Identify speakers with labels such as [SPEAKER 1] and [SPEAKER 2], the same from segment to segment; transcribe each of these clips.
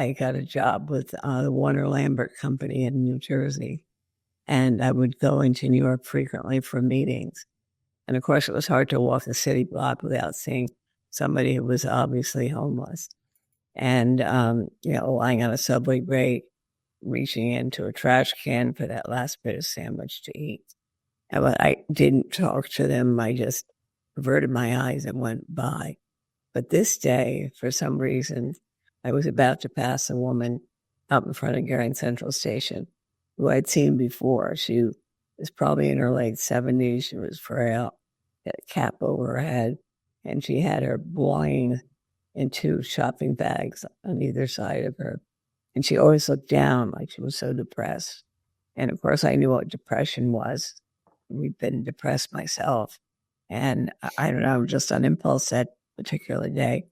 [SPEAKER 1] I got a job with the Warner Lambert Company in New Jersey. And I would go into New York frequently for meetings. And of course, it was hard to walk the city block without seeing somebody who was obviously homeless. And, lying on a subway grate, reaching into a trash can for that last bit of sandwich to eat. And but I didn't talk to them. I just averted my eyes and went by. But this day, for some reason, I was about to pass a woman up in front of Grand Central Station who I'd seen before. She was probably in her late 70s. She was frail, had a cap over her head, and she had her belongings in two shopping bags on either side of her. And she always looked down like she was so depressed. And of course, I knew what depression was. We'd been depressed myself. And I don't know, just on impulse that particular day,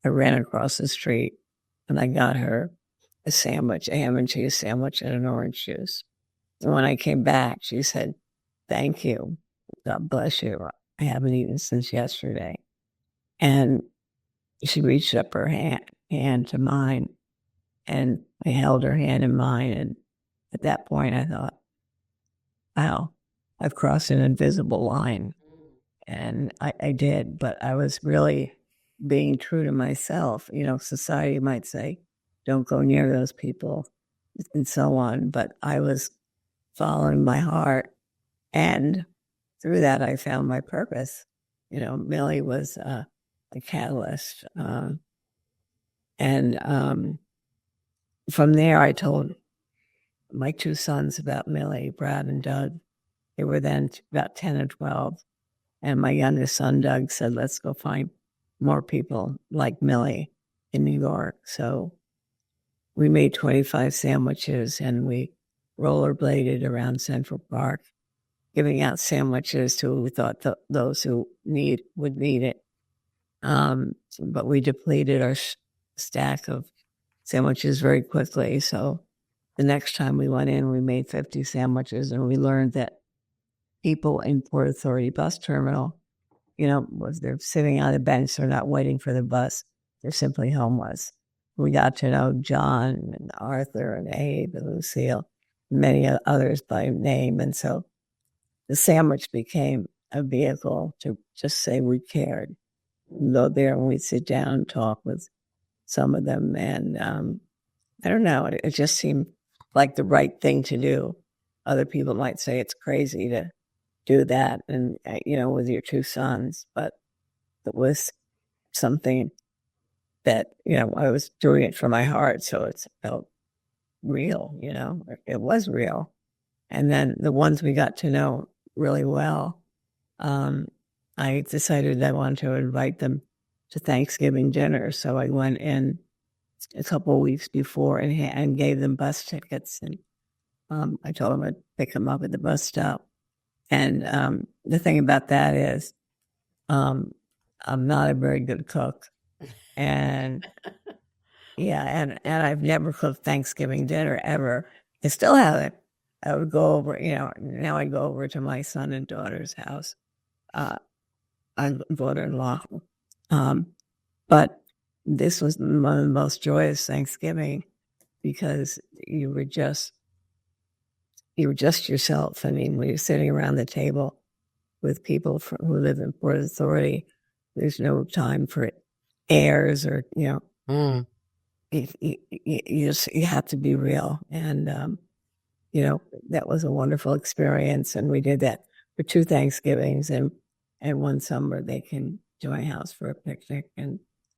[SPEAKER 1] I ran across the street and I got her a sandwich, a ham and cheese sandwich and an orange juice. And when I came back, she said, "Thank you. God bless you. I haven't eaten since yesterday." And she reached up her hand to mine, and I held her hand in mine. And at that point, I thought, wow, I've crossed an invisible line. And I did, but I was really being true to myself. Society might say, don't go near those people and so on. But I was following my heart. And through that, I found my purpose. Millie was a catalyst. And from there, I told my two sons about Millie, Brad and Doug. They were then about 10 and 12. And my youngest son, Doug, said, let's go find more people like Millie in New York. So we made 25 sandwiches and we rollerbladed around Central Park, giving out sandwiches to who we thought those who would need it. But we depleted our stack of sandwiches very quickly. So the next time we went in, we made 50 sandwiches, and we learned that people in Port Authority bus terminal, was they're sitting on a bench, they're not waiting for the bus, they're simply homeless. We got to know John and Arthur and Abe and Lucille, and many others by name. And so the sandwich became a vehicle to just say we cared. Go there and we'd sit down and talk with some of them. And I don't know, it just seemed like the right thing to do. Other people might say it's crazy to do that, and with your two sons, but it was something that I was doing it from my heart, so it felt real. It was real. And then the ones we got to know really well, I decided I wanted to invite them to Thanksgiving dinner, so I went in a couple of weeks before and gave them bus tickets, and I told them I'd pick them up at the bus stop. And the thing about that is, I'm not a very good cook, and and I've never cooked Thanksgiving dinner ever. I still haven't. I would go over, now I go over to my son and daughter's house, daughter-in-law. But this was one of the most joyous Thanksgiving because you were just yourself. I mean, when you're sitting around the table with people who live in Port Authority, there's no time for airs or, you have to be real. And, that was a wonderful experience. And we did that for 2 Thanksgivings and one summer they came to my house for a picnic. And